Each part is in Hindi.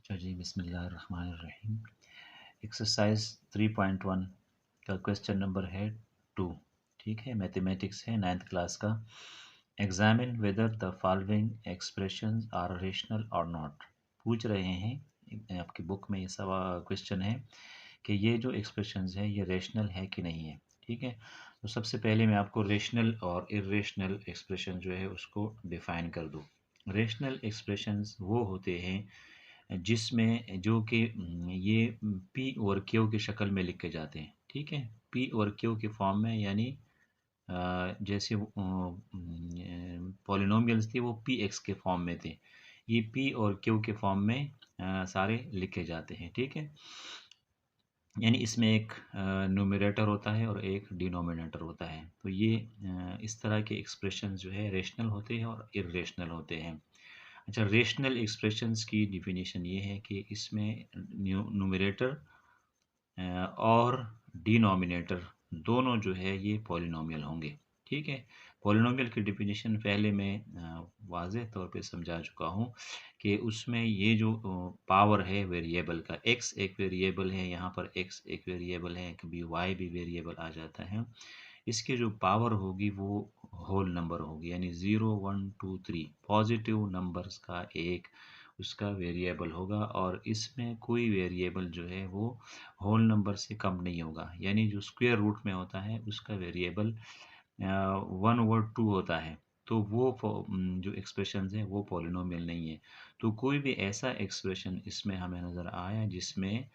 अच्छा जी, बिस्मिल्लाहिर्रहमानिर्रहीम। एक्सरसाइज 3.1 का क्वेश्चन नंबर है 2। ठीक है, मैथमेटिक्स है 9th क्लास का। Examine whether the following expressions are rational और नॉट। पूछ रहे हैं आपकी बुक में ये सब क्वेश्चन है कि ये जो एक्सप्रेशंस है ये रेशनल है कि नहीं है। ठीक है, तो सबसे पहले मैं आपको रेशनल और इर्रेशनल एक्सप्रेशन जो है उसको डिफ़ाइन कर दूँ। रेशनल एक्सप्रेशंस वो होते हैं जिसमें जो कि ये पी और क्यू की शक्ल में लिखे जाते हैं। ठीक है, पी और क्यू के फॉर्म में, यानी जैसे पॉलिनोमियल्स थे वो पी एक्स के फॉर्म में थे, ये पी और क्यू के फॉर्म में सारे लिखे जाते हैं। ठीक है, यानी इसमें एक न्यूमरेटर होता है और एक डिनोमिनेटर होता है। तो ये इस तरह के एक्सप्रेशन जो है रेशनल होते हैं और इर्रेशनल होते हैं। अच्छा, रेशनल एक्सप्रेशंस की डिफिनीशन ये है कि इसमें न्यूमरेटर और डिनोमिनेटर दोनों जो है ये पॉलिनोमियल होंगे। ठीक है, पॉलिनोमियल की डिफिनीशन पहले मैं वाज़ेह तौर पे समझा चुका हूँ कि उसमें ये जो पावर है वेरिएबल का, x एक वेरिएबल है, यहाँ पर x एक वेरिएबल है, कभी y भी वेरिएबल आ जाता है। इसकी जो पावर होगी वो होल नंबर होगी, यानी 0 1 2 3 पॉजिटिव नंबर्स का एक उसका वेरिएबल होगा, और इसमें कोई वेरिएबल जो है वो होल नंबर से कम नहीं होगा। यानी जो स्क्वायर रूट में होता है उसका वेरिएबल 1/2 होता है। तो वो जो एक्सप्रेशन है वो पॉलिनोमियल नहीं है। तो कोई भी ऐसा एक्सप्रेशन इसमें हमें नज़र आया जिसमें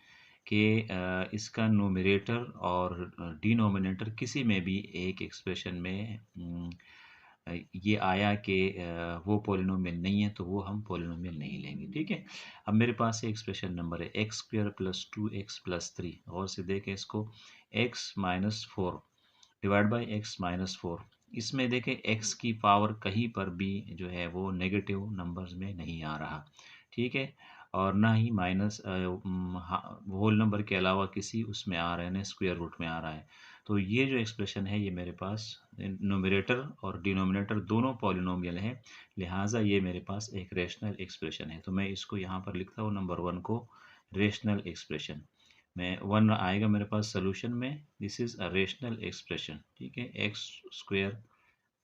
कि इसका न्यूमरेटर और डिनोमिनेटर किसी में भी एक एक्सप्रेशन में ये आया कि वो पॉलिनोमियल नहीं है, तो वो हम पॉलिनोमियल नहीं लेंगे। ठीक है, अब मेरे पास एक्सप्रेशन नंबर है X square plus 2x plus 3। और से देखें इसको, x minus 4 divide by x minus 4। इसमें देखें x की पावर कहीं पर भी जो है वो नेगेटिव नंबर्स में नहीं आ रहा। ठीक है, और ना ही माइनस होल नंबर के अलावा किसी उसमें आ रहे हैं, स्क्वायर रूट में आ रहा है। तो ये जो एक्सप्रेशन है ये मेरे पास न्यूमरेटर और डिनोमिनेटर दोनों पॉलिनोमियल है, लिहाजा ये मेरे पास एक रेशनल एक्सप्रेशन है। तो मैं इसको यहाँ पर लिखता हूँ नंबर 1 को रेशनल एक्सप्रेशन। मैं 1 आएगा मेरे पास सोल्यूशन में, this is a rational expression. ठीक है, X square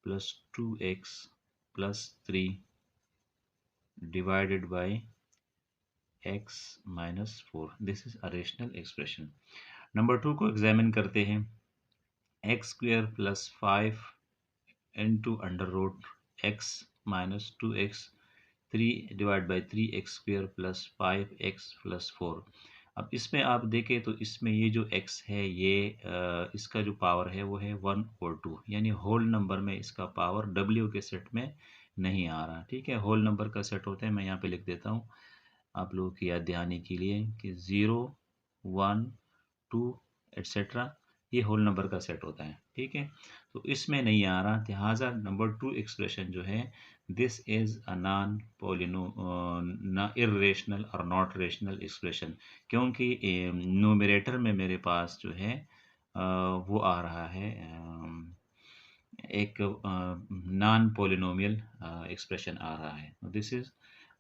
plus 2x plus 3 divided by x minus 4, this is a rational expression. Number 2 को एग्जामिन करते हैं। X square plus 5 into under root X minus 2x, 3 divide by 3x square plus 5x plus 4। अब इसमें आप देखें तो इसमें ये जो x है ये इसका जो पावर है वो है 1 और 2, यानी होल नंबर में इसका पावर w के सेट में नहीं आ रहा। ठीक है, होल नंबर का सेट होता है, मैं यहाँ पे लिख देता हूँ आप लोगों की याद दहानी के लिए कि 0 1 2 एट्सेट्रा, ये होल नंबर का सेट होता है। ठीक है, तो इसमें नहीं आ रहा, लिहाजा नंबर 2 एक्सप्रेशन जो है this is a non polynomial irrational और नॉट रेशनल एक्सप्रेशन, क्योंकि न्यूमरेटर में मेरे पास जो है वो आ रहा है एक नॉन पोलिनोमियल एक्सप्रेशन आ रहा है। This is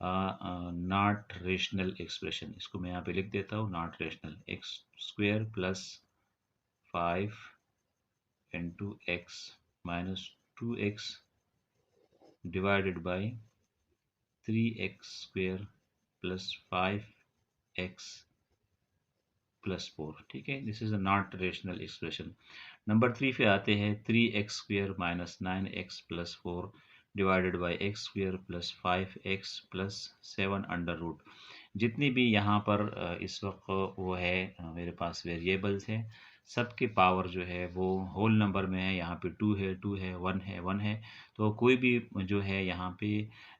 not rational expression. इसको मैं यहाँ पे लिख देता हूँ not rational. X square plus 5 into X minus 2x divided by 3x square plus 5x plus 4। ठीक है, this is a not rational expression. Number 3 पे आते हैं। 3x square minus 9x plus 4 divided by X square plus 5x plus 7 under root. जितनी भी यहाँ पर इस वक्त वो है मेरे पास वेरिएबल्स हैं, सबके पावर जो है वो होल नंबर में है। यहाँ पे 2 है 2 है 1 है 1 है, तो कोई भी जो है यहाँ पे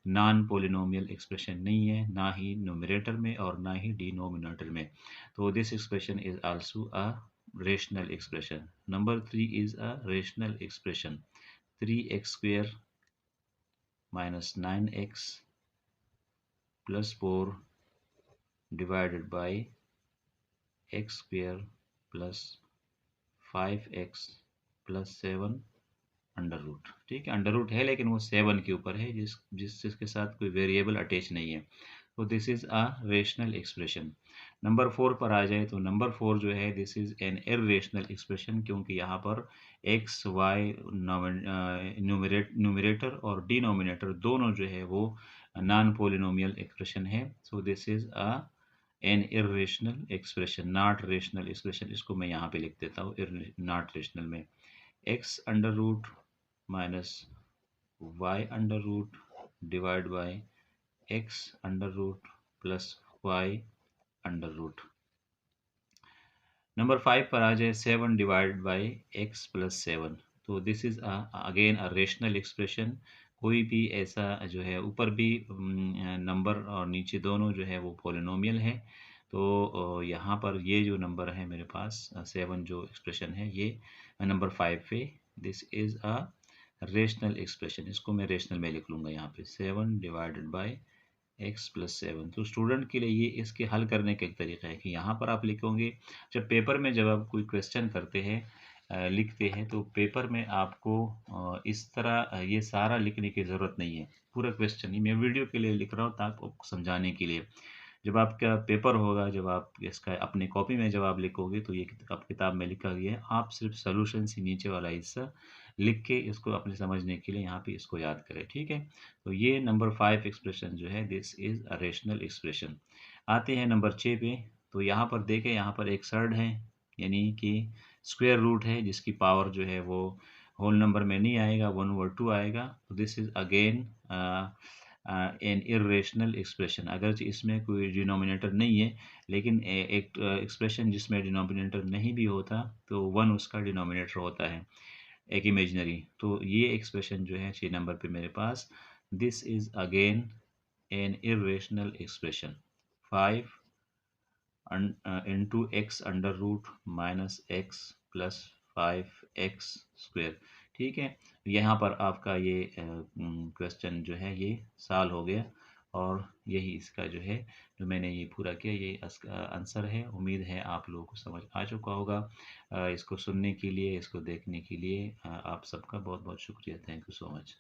नॉन पोलिनोमियल एक्सप्रेशन नहीं है, ना ही न्यूमरेटर में और ना ही डिनोमिनेटर में। तो this expression is also a rational expression. Number 3 is a rational expression. 3x square minus 9x plus 4 divided by x square plus 5x plus 7 under root. ठीक है, अंडर रूट है लेकिन वो 7 के ऊपर है, जिसके साथ कोई वेरिएबल अटैच नहीं है। तो this is a rational expression. Number 4 पर आ जाए तो नंबर 4 जो है this is an irrational expression, क्योंकि यहाँ पर एक्स वाई न्यूमरेटर और डिनोमिनेटर दोनों जो है वो नॉन पोलिनोमियल एक्सप्रेशन है। So this is a an irrational expression, not rational expression. इसको मैं यहाँ पे लिख देता हूँ नॉट रेशनल में, X under root minus Y under root divide by x under root plus Y under root. Number 5 पर आ जाए 7 डिवाइड बाय एक्स प्लस 7। तो this is again a rational expression. कोई भी ऐसा जो है ऊपर भी नंबर और नीचे दोनों जो है वो पोलिनोमियल है। तो यहाँ पर ये जो नंबर है मेरे पास 7 जो एक्सप्रेशन है ये नंबर 5 पे this is a rational expression. इसको मैं रेशनल में लिख लूँगा यहाँ पे 7 डिवाइडेड बाय एक्स प्लस 7। तो स्टूडेंट के लिए ये इसके हल करने का एक तरीका है कि यहाँ पर आप लिखोगे, जब पेपर में जब आप कोई क्वेश्चन करते हैं लिखते हैं तो पेपर में आपको इस तरह ये सारा लिखने की ज़रूरत नहीं है, पूरा क्वेश्चन ही मैं वीडियो के लिए लिख रहा हूँ ताकि आपको समझाने के लिए। जब आपका पेपर होगा, जब आप इसका अपनी कॉपी में जब आप लिखोगे तो ये आप किताब में लिखा गया है, आप सिर्फ सॉल्यूशन से नीचे वाला हिस्सा लिख के इसको अपने समझने के लिए यहाँ पे इसको याद करें, ठीक है। तो ये नंबर 5 एक्सप्रेशन जो है this is a rational expression. आते हैं नंबर 6 पे। तो यहाँ पर देखें, यहाँ पर एक सर्ड है, यानी कि स्क्वायर रूट है जिसकी पावर जो है वो होल नंबर में नहीं आएगा, 1/2 आएगा। तो this is again an irrational expression. अगरचे इसमें कोई डिनोमिनेटर नहीं है, लेकिन एक एक्सप्रेशन जिसमें डिनोमिनेटर नहीं भी होता तो 1 उसका डिनोमिनेटर होता है, एक इमेजिनरी। तो ये एक्सप्रेशन जो है 6 नंबर पे मेरे पास, this is again an irrational expression. 5 into x under root minus x plus 5x square, ठीक है। यहाँ पर आपका ये क्वेश्चन जो है ये सॉल्व हो गया, और यही इसका जो है जो मैंने ये पूरा किया ये इसका आंसर है। उम्मीद है आप लोगों को समझ आ चुका होगा। इसको सुनने के लिए, इसको देखने के लिए आप सबका बहुत बहुत शुक्रिया। Thank you so much.